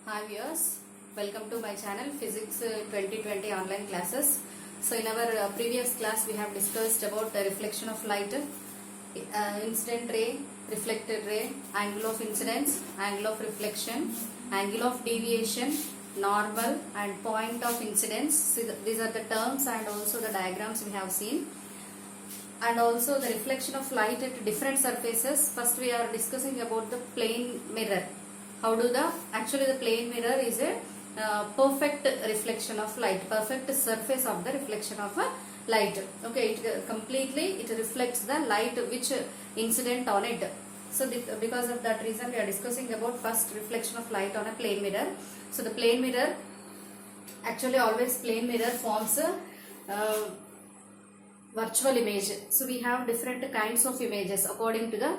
Hi viewers, welcome to my channel Physics 2020 online classes. So in our previous class we have discussed about the reflection of light, incident ray, reflected ray, angle of incidence, angle of reflection, angle of deviation, normal and point of incidence. So these are the terms and also the diagrams we have seen. And also the reflection of light at different surfaces. First we are discussing about the plane mirror. How do actually the plane mirror is a perfect reflection of light, perfect surface of the reflection of a light. Okay, it reflects the light which incident on it. So because of that reason we are discussing about first reflection of light on a plane mirror. So the plane mirror, actually always plane mirror forms a virtual image. So we have different kinds of images according to the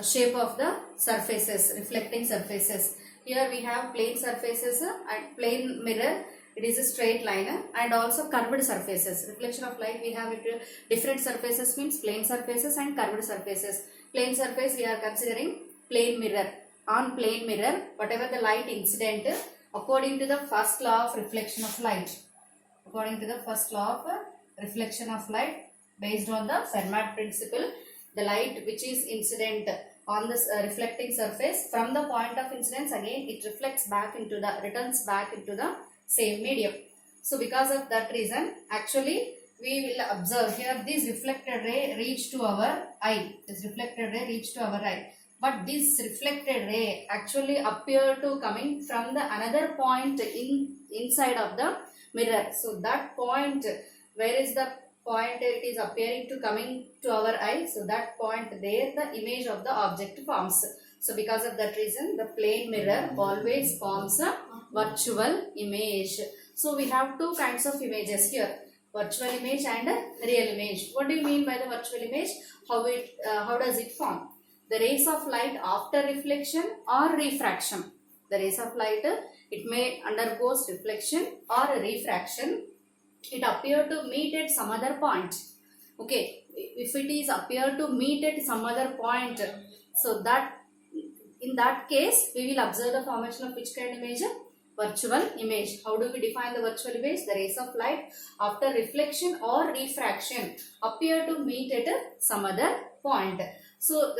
shape of the surfaces, reflecting surfaces. Here we have plane surfaces and plane mirror, it is a straight line, and also curved surfaces. Reflection of light we have it different surfaces means plane surfaces and curved surfaces. Plane surface we are considering plane mirror. On plane mirror, whatever the light incident, according to the first law of reflection of light, according to the first law of reflection of light based on the Fermat principle, the light which is incident on this reflecting surface, from the point of incidence again it reflects back into the, returns back into the same medium. So because of that reason, actually we will observe here this reflected ray reach to our eye, this reflected ray reach to our eye, but this reflected ray actually appear to coming from the another point inside of the mirror. So that point, where is the point it is appearing to coming to our eye, so that point there the image of the object forms. So because of that reason the plane mirror always forms a virtual image. So we have two kinds of images here, virtual image and a real image. What do you mean by the virtual image? How does it form? The rays of light after reflection or refraction. The rays of light, it may undergoes reflection or refraction. It appear to meet at some other point. Okay, if it is appear to meet at some other point, so that in that case we will observe the formation of which kind of image? Virtual image. How do we define the virtual image? The rays of light after reflection or refraction appear to meet at some other point. So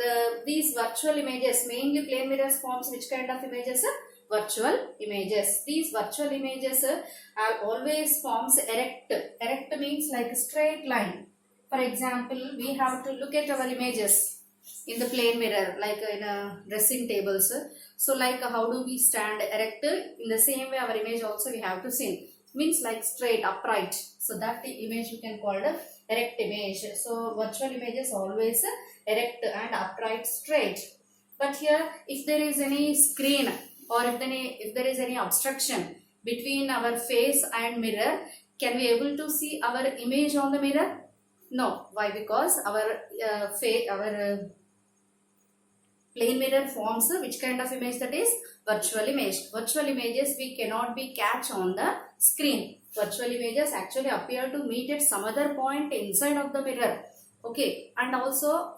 these virtual images, mainly plane mirrors forms which kind of images? Virtual images. These virtual images are always forms erect. Erect means like a straight line. For example, we have to look at our images in the plane mirror, like in a dressing tables. So like how do we stand erect? In the same way our image also we have to see. Means like straight, upright. So that image we can call the erect image. So virtual images always erect and upright, straight. But here if there is any screen, or if there is any obstruction between our face and mirror, can we able to see our image on the mirror? No. Why? Because our plane mirror forms which kind of image? That is virtual image. Virtual images we cannot be catch on the screen. Virtual images actually appear to meet at some other point inside of the mirror. Okay, and also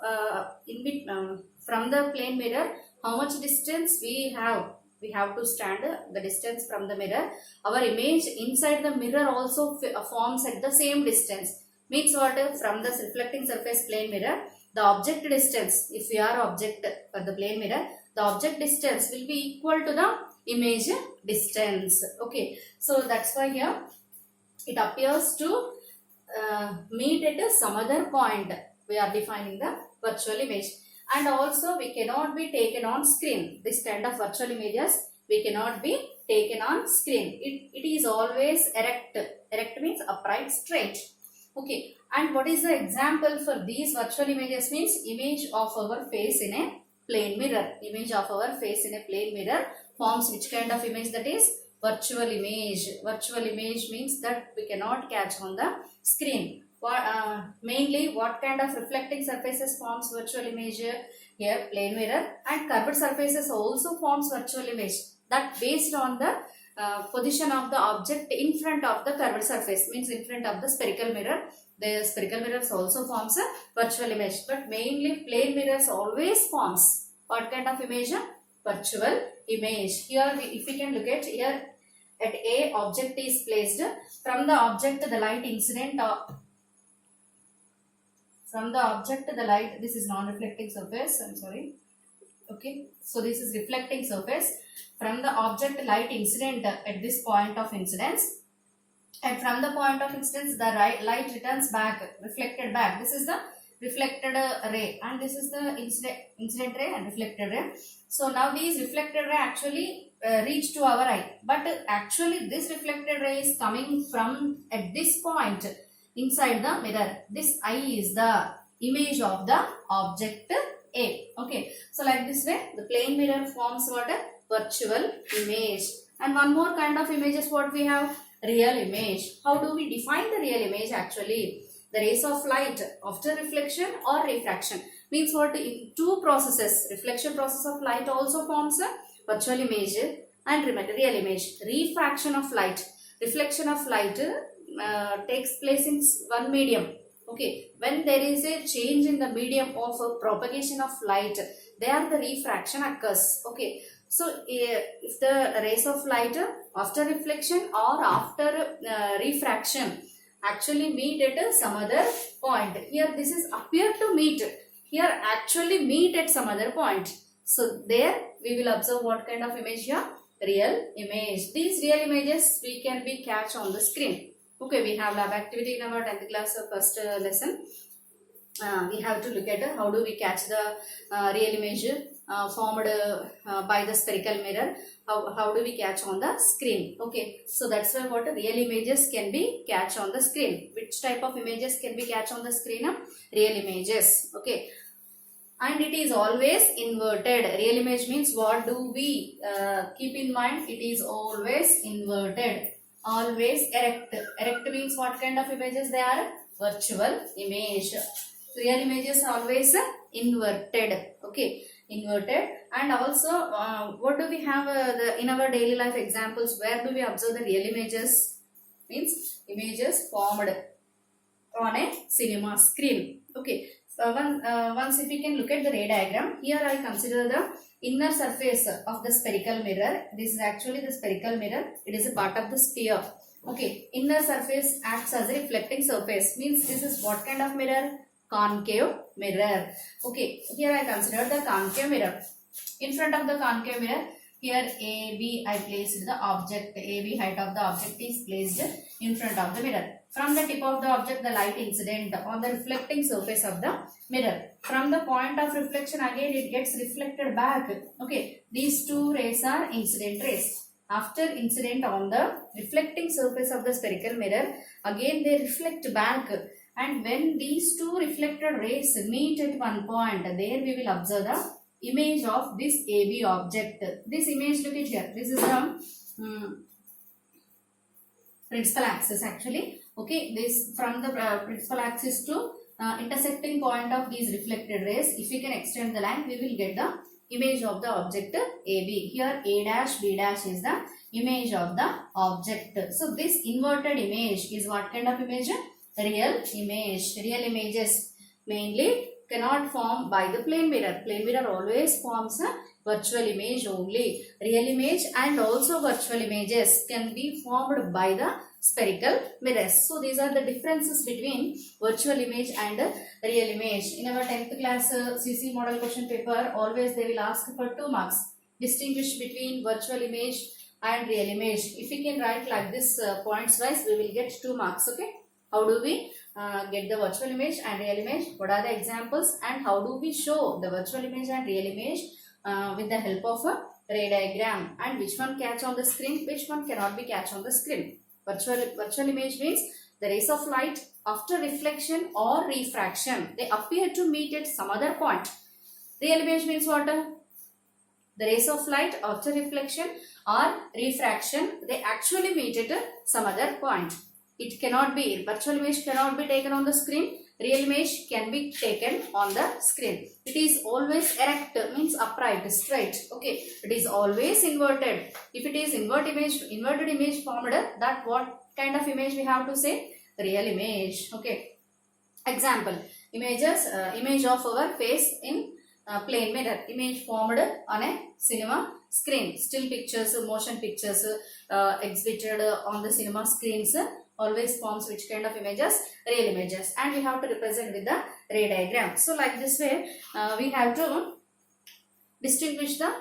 from the plane mirror, how much distance we have? We have to stand the distance from the mirror. Our image inside the mirror also forms at the same distance. Means what? From the reflecting surface plane mirror, the object distance, if we are object for the plane mirror, the object distance will be equal to the image distance. Okay, so that's why here it appears to meet at some other point. We are defining the virtual image. And also we cannot be taken on screen. This kind of virtual images we cannot be taken on screen. It is always erect. Erect means upright, straight. Okay, and what is the example for these virtual images? Means image of our face in a plane mirror. Image of our face in a plane mirror forms which kind of image? That is virtual image. Virtual image means that we cannot catch on the screen. Mainly what kind of reflecting surfaces forms virtual image? Here plane mirror, and curved surfaces also forms virtual image, that based on the position of the object in front of the curved surface, means in front of the spherical mirror. The spherical mirrors also forms a virtual image, but mainly plane mirrors always forms what kind of image? Virtual image. Here if we can look at here, at A, object is placed. From the object the light incident from the object the light, this is non-reflecting surface, I'm sorry. Okay, so this is reflecting surface. From the object light incident at this point of incidence, and from the point of incidence the light returns back, reflected back. This is the reflected ray, and this is the incident ray and reflected ray. So now these reflected ray actually reach to our eye, but actually this reflected ray is coming from at this point inside the mirror. This eye is the image of the object A. Okay, so like this way the plane mirror forms what? A virtual image. And one more kind of image is what we have? Real image. How do we define the real image actually? The rays of light after reflection or refraction. Means what? In two processes, reflection process of light also forms a virtual image and real image. Refraction of light, reflection of light takes place in one medium. Okay, when there is a change in the medium of propagation of light, there the refraction occurs. Okay, so if the rays of light after reflection or after refraction actually meet at some other point, here this is appear to meet, here actually meet at some other point. So there we will observe what kind of image here? Real image. These real images we can be catch on the screen. Okay, we have lab activity in our 10th class first lesson. We have to look at how do we catch the real image formed by the spherical mirror. How do we catch on the screen? Okay, so that's why what real images can be catch on the screen. Which type of images can be catch on the screen? Real images. Okay, and it is always inverted. Real image means what do we keep in mind? It is always inverted. Always erect. Erect means what kind of images they are? Virtual image. Real images always inverted. Okay, inverted. And also what do we have in our daily life examples? Where do we observe the real images? Means images formed on a cinema screen. Okay, once if we can look at the ray diagram, here I consider the inner surface of the spherical mirror. This is actually the spherical mirror. It is a part of the sphere. Okay, inner surface acts as a reflecting surface. Means this is what kind of mirror? Concave mirror. Okay, here I consider the concave mirror. In front of the concave mirror, here AB I placed the object. AB height of the object is placed in front of the mirror. From the tip of the object, the light incident on the reflecting surface of the mirror. From the point of reflection, again it gets reflected back. Okay, these two rays are incident rays. After incident on the reflecting surface of the spherical mirror, again they reflect back. And when these two reflected rays meet at one point, there we will observe the image of this AB object. This image, look at here. This is the principal axis actually. Okay, this from the principal axis to intersecting point of these reflected rays. If we can extend the line, we will get the image of the object AB. Here A dash B dash is the image of the object. So this inverted image is what kind of image? Real image. Real images mainly cannot form by the plane mirror. Plane mirror always forms a virtual image only. Real image and also virtual images can be formed by the spherical mirrors. So these are the differences between virtual image and real image. In our 10th class CC model question paper, always they will ask for 2 marks. Distinguish between virtual image and real image. If we can write like this points wise, we will get 2 marks. Okay. How do we get the virtual image and real image? What are the examples and how do we show the virtual image and real image with the help of a ray diagram? And which one catch on the screen, which one cannot be catch on the screen? Virtual image means the rays of light after reflection or refraction, they appear to meet at some other point. Real image means what? The rays of light after reflection or refraction, they actually meet at some other point. It cannot be, virtual image cannot be taken on the screen. Real image can be taken on the screen. It is always erect, means upright, straight. Okay, it is always inverted. If it is inverted image formed, that what kind of image we have to say? Real image. Okay. Example, image of our face in plane mirror. Image formed on a cinema screen. Still pictures, motion pictures exhibited on the cinema screens always forms which kind of images? Real images. And we have to represent with the ray diagram. So like this way, we have to distinguish the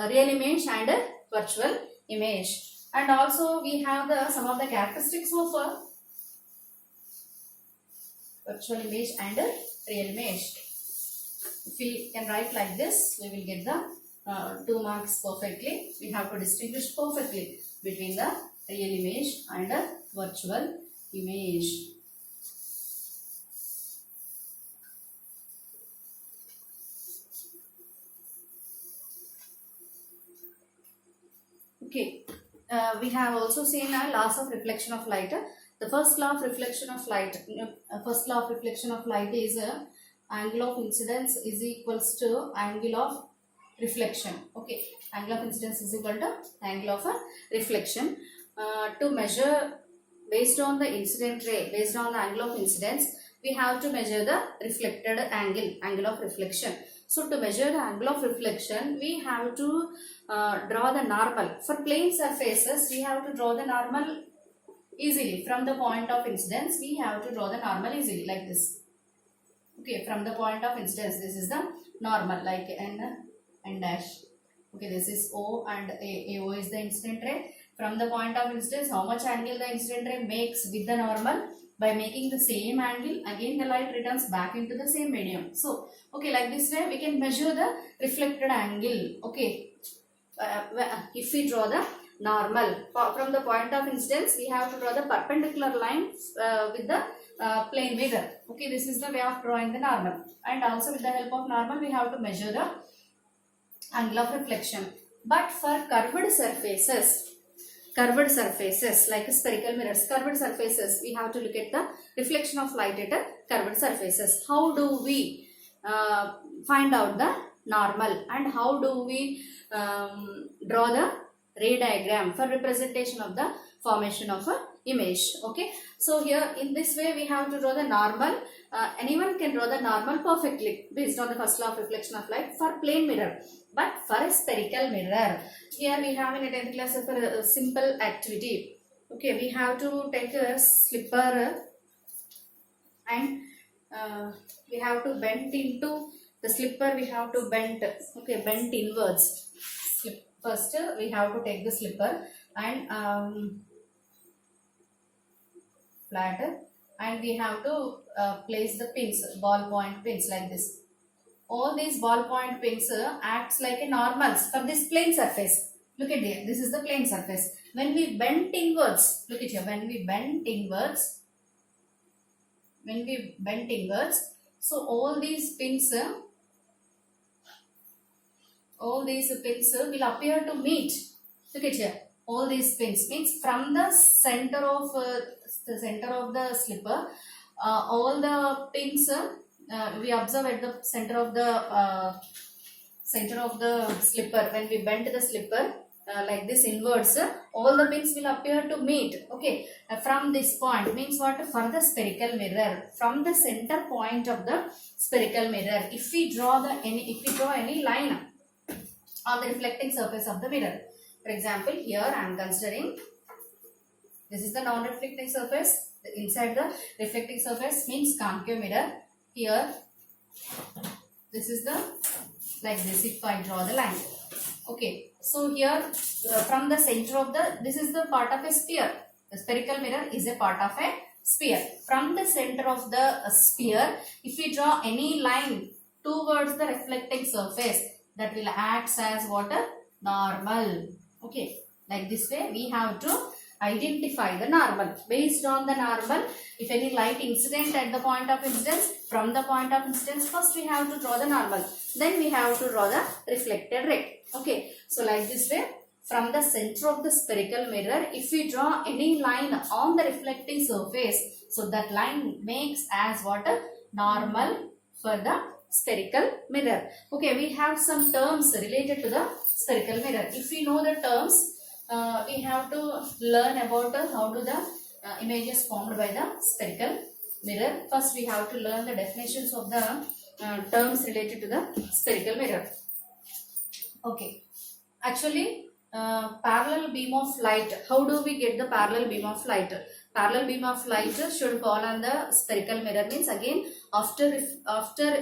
real image and virtual image. And also we have some of the characteristics of virtual image and real image. If we can write like this, we will get the 2 marks perfectly. We have to distinguish perfectly between the real image and virtual image. Okay, we have also seen laws of reflection of light. The first law of reflection of light, is angle of incidence is equals to angle of reflection. Okay, angle of incidence is equal to angle of reflection. To measure based on the incident ray, based on the angle of incidence, we have to measure the reflected angle of reflection. So to measure the angle of reflection, we have to draw the normal. For plane surfaces, we have to draw the normal easily. From the point of incidence, we have to draw the normal easily like this. Okay, from the point of incidence, this is the normal, like N dash. Okay, this is O and AO is the incident ray. From the point of incidence, how much angle the incident ray makes with the normal? By making the same angle, again the light returns back into the same medium. So, okay, like this way we can measure the reflected angle. Okay, if we draw the normal from the point of incidence, we have to draw the perpendicular line with the plane mirror. Okay, this is the way of drawing the normal. And also with the help of normal, we have to measure the angle of reflection. But for curved surfaces like spherical mirrors, curved surfaces, we have to look at the reflection of light at curved surfaces. How do we find out the normal, and how do we draw the ray diagram for representation of the formation of a image? Okay, so here in this way we have to draw the normal. Anyone can draw the normal perfectly based on the first law of reflection of light for plane mirror. But for a spherical mirror, here we have in a 10th class a simple activity. Okay, we have to take a slipper and we have to bend into the slipper. We have to bend, okay, bend inwards. First, we have to take the slipper and flat, and we have to place the pins, ballpoint pins like this. All these ballpoint pins acts like a normals for this plane surface. Look at here, this is the plane surface. When we bend inwards, look at here, when we bend inwards, so all these pins will appear to meet. Look at here, all these pins means from the center of the slipper, all the pins we observe at the center of the slipper. When we bend the slipper like this inwards, all the pins will appear to meet. Okay, from this point means what? For the spherical mirror, from the center point of the spherical mirror, if we draw any line on the reflecting surface of the mirror. For example, here I am considering this is the non-reflecting surface. Inside the reflecting surface means concave mirror. Here, this is the, like this, if I draw the line. Okay, so here from the center of this is the part of a sphere. The spherical mirror is a part of a sphere. From the center of the sphere, if we draw any line towards the reflecting surface, that will act as what? A normal. Okay, like this way we have to identify the normal. Based on the normal, if any light incident at the point of incidence, from the point of incidence, first we have to draw the normal. Then we have to draw the reflected ray. Okay, so like this way, from the center of the spherical mirror, if we draw any line on the reflecting surface, so that line makes as what? A normal for the spherical mirror. Okay, we have some terms related to the spherical mirror. If we know the terms, we have to learn about how do the images formed by the spherical mirror. First, we have to learn the definitions of the terms related to the spherical mirror. Okay, Actually, parallel beam of light. How do we get the parallel beam of light? Parallel beam of light should fall on the spherical mirror. Means again, after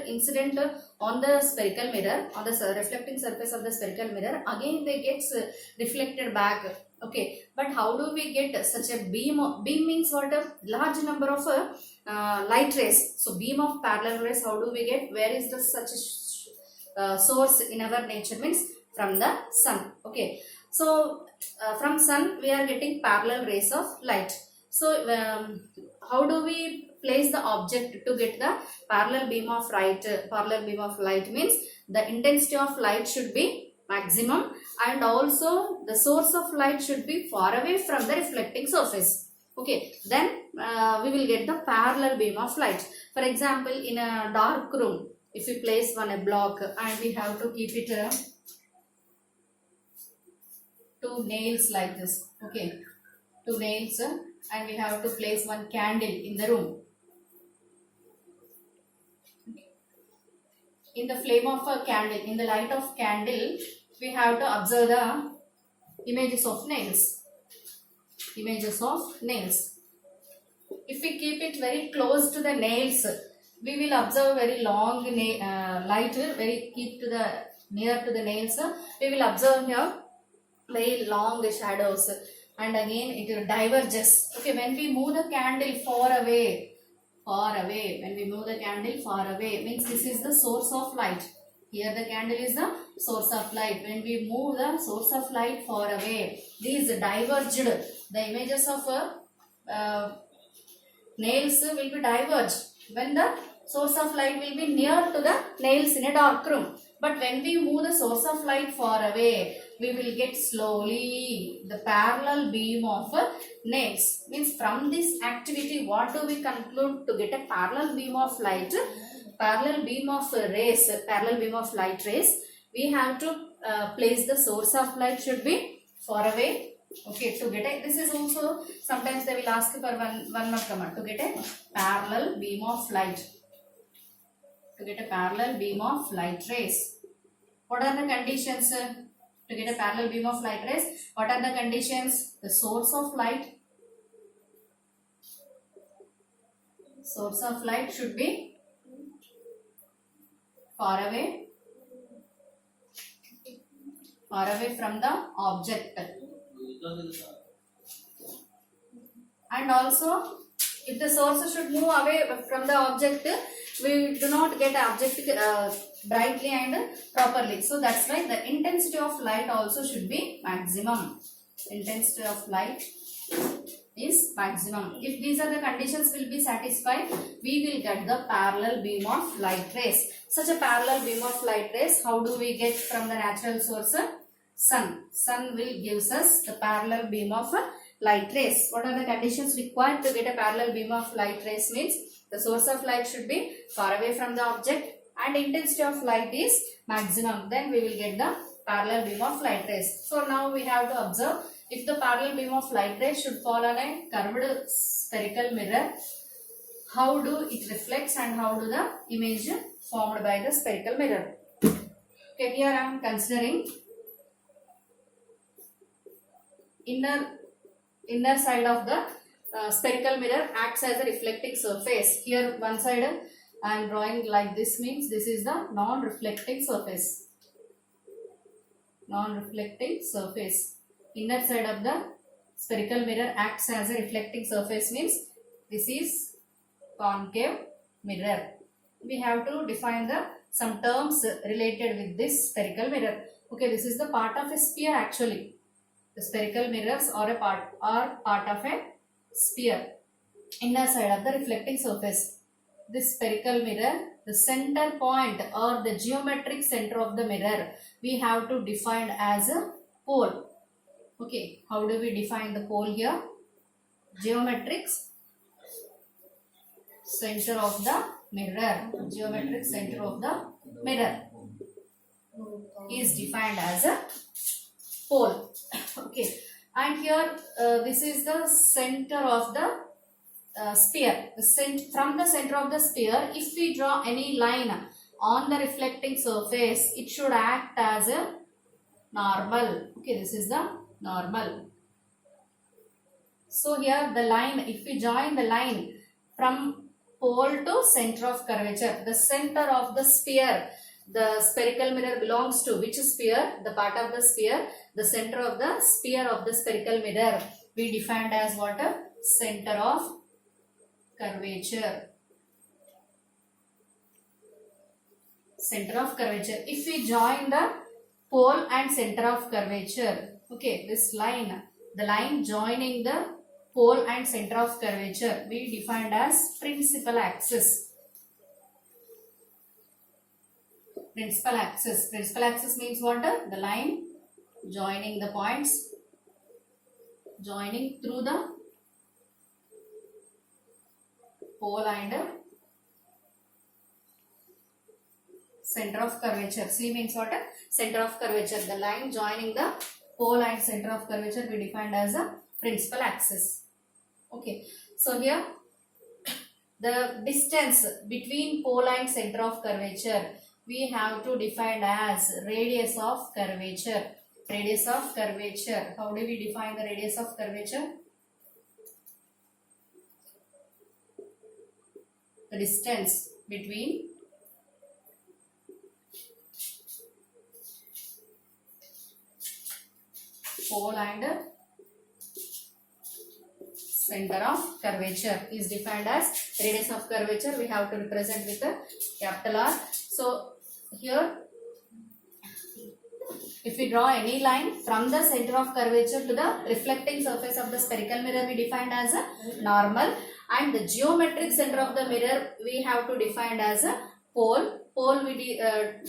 incident on the spherical mirror, on the reflecting surface of the spherical mirror, again they gets reflected back. Okay, but how do we get such a beam? Beam means what? A large number of light rays. So beam of parallel rays. How do we get? Where is the such a source in our nature? Means from the sun. Okay, so from sun we are getting parallel rays of light. So how do we place the object to get the parallel beam of light? Parallel beam of light means the intensity of light should be maximum, and also the source of light should be far away from the reflecting surface. Okay, then we will get the parallel beam of light. For example, in a dark room, if we place a block and we have to keep it two nails like this. Okay, two nails, and we have to place one candle in the room. In the flame of a candle, in the light of candle, we have to observe the images of nails. Images of nails. If we keep it very close to the nails, we will observe very long light. Very keep to the near to the nails, we will observe here very long shadows, and again it diverges. Okay, when we move the candle far away, when we move the candle far away, means this is the source of light. Here the candle is the source of light. When we move the source of light far away, these diverged, the images of nails will be diverged when the source of light will be near to the nails in a dark room. But when we move the source of light far away, we will get slowly the parallel beam of nails. Means from this activity, what do we conclude to get a parallel beam of light? Parallel beam of rays, parallel beam of light rays. We have to place the source of light should be far away. Okay, to get a, this is also sometimes they will ask for one more command to get a parallel beam of light. To get a parallel beam of light rays. What are the conditions to get a parallel beam of light rays? What are the conditions? The source of light. Source of light should be far away from the object. And also, if the source should move away from the object, we do not get object brightly and properly. So that's why the intensity of light also should be maximum. Intensity of light is maximum. If these are the conditions will be satisfied, we will get the parallel beam of light rays. Such a parallel beam of light rays, how do we get from the natural source? Sun. Sun will gives us the parallel beam of light rays. What are the conditions required to get a parallel beam of light rays? Means the source of light should be far away from the object and intensity of light is maximum. Then we will get the parallel beam of light rays. So now we have to observe, if the parallel beam of light rays should fall on a curved spherical mirror, how do it reflects and how do the image formed by the spherical mirror. Okay, here I am considering inner side of the spherical mirror acts as a reflecting surface. Here one side I am drawing like this, means this is the non-reflecting surface. Non-reflecting surface. Inner side of the spherical mirror acts as a reflecting surface, means this is concave mirror. We have to define some terms related with this spherical mirror. Okay, this is the part of a sphere actually. The spherical mirrors are part of a sphere. Inner side of the reflecting surface. This spherical mirror, the center point or the geometric center of the mirror, we have to define as a pole. Okay, how do we define the pole here? Geometric center of the mirror. Geometric center of the mirror is defined as a pole. Okay, and here this is the center of the sphere. From the center of the sphere, if we draw any line on the reflecting surface, it should act as a normal. Okay, this is the normal. So here the line, if we join the line from pole to center of curvature, the center of the sphere, the spherical mirror belongs to which sphere? The part of the sphere, the center of the sphere of the spherical mirror we defined as what? Center of curvature. Center of curvature. If we join the pole and center of curvature, okay, this line, the line joining the pole and center of curvature we defined as principal axis. Principal axis. Principal axis means what? The line joining the points, joining through the pole and center of curvature. C means what? Center of curvature. The line joining the pole and center of curvature we defined as a principal axis. Okay. So here the distance between pole and center of curvature we have to define as radius of curvature. Radius of curvature. How do we define the radius of curvature? The distance between pole and center of curvature is defined as radius of curvature. We have to represent with a capital R. So here if we draw any line from the center of curvature to the reflecting surface of the spherical mirror we defined as a normal, and the geometric center of the mirror we have to define as a pole. Pole we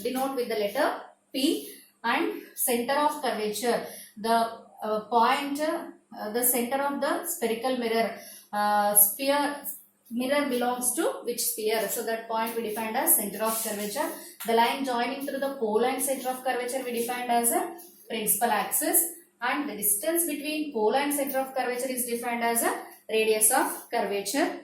denote with the letter P, and center of curvature, the point, the center of the spherical mirror, sphere mirror belongs to which sphere, so that point we defined as center of curvature. The line joining through the pole and center of curvature we defined as a principal axis, and the distance between pole and center of curvature is defined as a radius of curvature.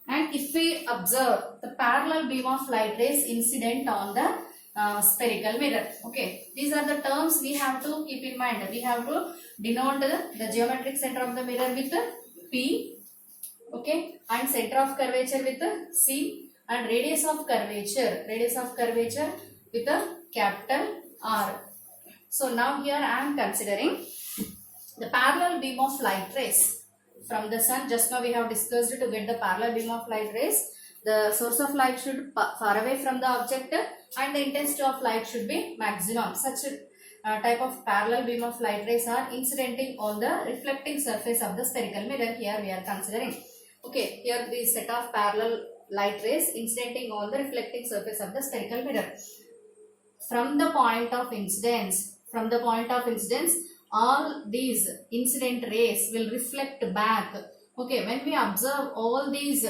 And if we observe the parallel beam of light rays incident on the spherical mirror, okay, these are the terms we have to keep in mind. We have to denote the geometric center of the mirror with P, okay, and center of curvature with C, and radius of curvature with a capital R. So now here I am considering the parallel beam of light rays from the sun. Just now we have discussed to get the parallel beam of light rays, the source of light should far away from the object and the intensity of light should be maximum. Such a type of parallel beam of light rays are incidenting on the reflecting surface of the spherical mirror. Here we are considering. Okay, here the set of parallel light rays incidenting on the reflecting surface of the spherical mirror. From the point of incidence, all these incident rays will reflect back. Okay, when we observe all these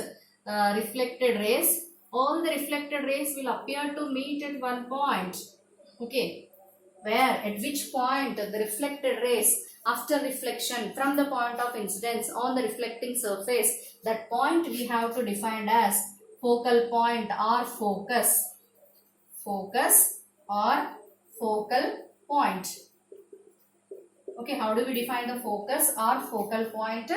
reflected rays, all the reflected rays will appear to meet at one point. Okay, where at which point the reflected rays after reflection from the point of incidence on the reflecting surface, that point we have to define as focal point or focus. Focus or focal point. Okay, how do we define the focus or focal point?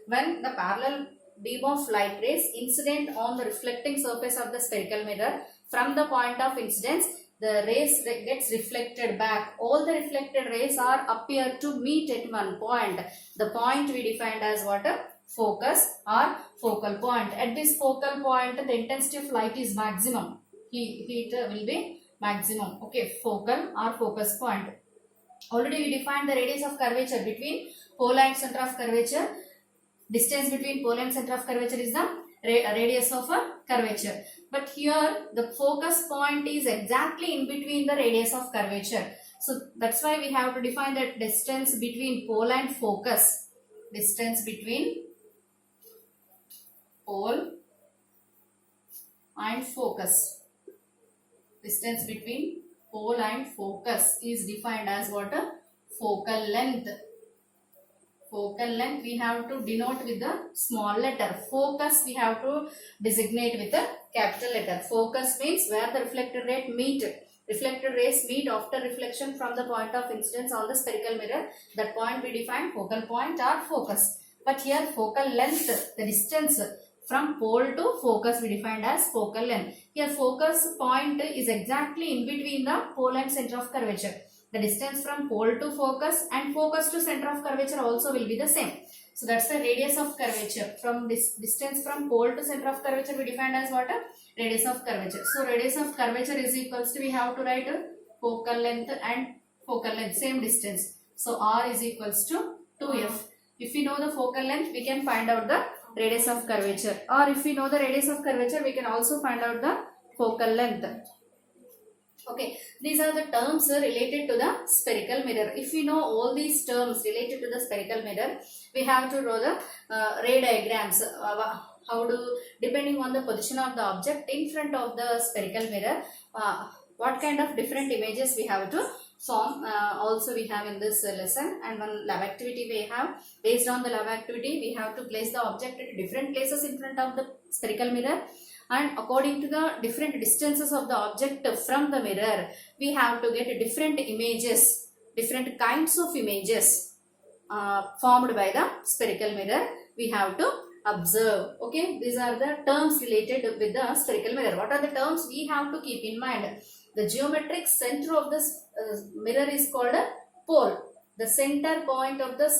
When the parallel beam of light rays incident on the reflecting surface of the spherical mirror, from the point of incidence, the rays gets reflected back. All the reflected rays are appear to meet at one point. The point we defined as what? Focus or focal point. At this focal point, the intensity of light is maximum. Heat will be maximum. Okay, focal or focus point. Already we defined the radius of curvature between pole and center of curvature. Distance between pole and center of curvature is the radius of a curvature. But here the focus point is exactly in between the radius of curvature. So that's why we have to define the distance between pole and focus. Distance between pole and focus. Distance between pole and focus is defined as what? Focal length. Focal length we have to denote with the small letter. Focus we have to designate with a capital letter. Focus means where the reflected ray meet reflected rays meet after reflection from the point of incidence on the spherical mirror. That point we define focal point or focus. But here focal length, the distance from pole to focus we defined as focal length. Here focus point is exactly in between the pole and center of curvature. The distance from pole to focus and focus to center of curvature also will be the same. So that's the radius of curvature. From this distance from pole to center of curvature we defined as what? Radius of curvature. So radius of curvature is equals to, we have to write focal length and focal length, same distance. So R is equals to 2f. If we know the focal length, we can find out the radius of curvature. Or if we know the radius of curvature, we can also find out the focal length. Okay, these are the terms related to the spherical mirror. If we know all these terms related to the spherical mirror, we have to draw the ray diagrams. How do, depending on the position of the object in front of the spherical mirror, what kind of different images we have to form. Also we have in this lesson, and one lab activity we have. Based on the lab activity, we have to place the object at different places in front of the spherical mirror, and according to the different distances of the object from the mirror, we have to get different images, different kinds of images formed by the spherical mirror we have to observe. Okay, these are the terms related with the spherical mirror. What are the terms we have to keep in mind? The geometric center of the mirror is called a pole. The center point of the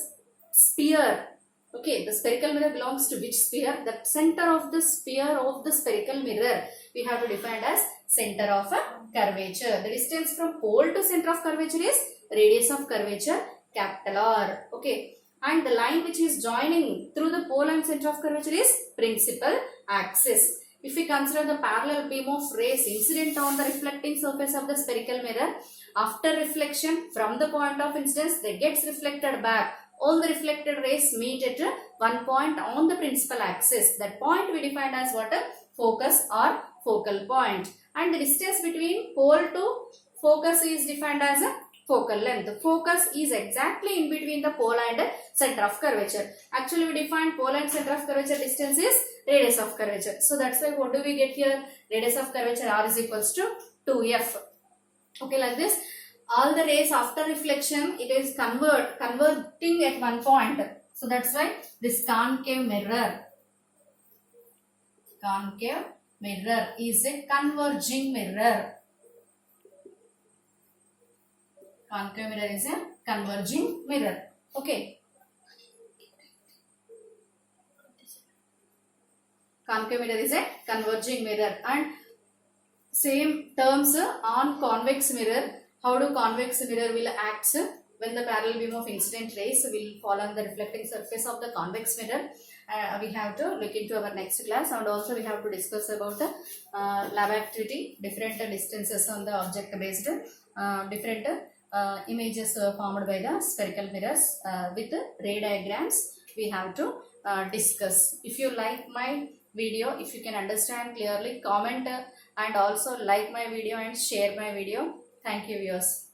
sphere. Okay, the spherical mirror belongs to which sphere? The center of the sphere of the spherical mirror we have to define as center of a curvature. The distance from pole to center of curvature is radius of curvature, capital R. Okay, and the line which is joining through the pole and center of curvature is principal axis. If we consider the parallel beam of rays incident on the reflecting surface of the spherical mirror, after reflection from the point of incidence, they gets reflected back. All the reflected rays meet at one point on the principal axis. That point we defined as what? Focus or focal point. And the distance between pole to focus is defined as a focal length. Focus is exactly in between the pole and center of curvature. Actually, we define pole and center of curvature distance is radius of curvature. So that's why what do we get here? Radius of curvature R is equals to 2f. Okay, like this. All the rays after reflection, it is converting at one point. So that's why this concave mirror is a converging mirror. Concave mirror is a converging mirror. Okay. Concave mirror is a converging mirror. And same terms on convex mirror. How do convex mirror will act when the parallel beam of incident rays will fall on the reflecting surface of the convex mirror? We have to look into our next class, and also we have to discuss about the lab activity, different distances on the object based, different images formed by the spherical mirrors with ray diagrams we have to discuss. If you like my video, if you can understand clearly, comment and also like my video and share my video. Thank you, viewers.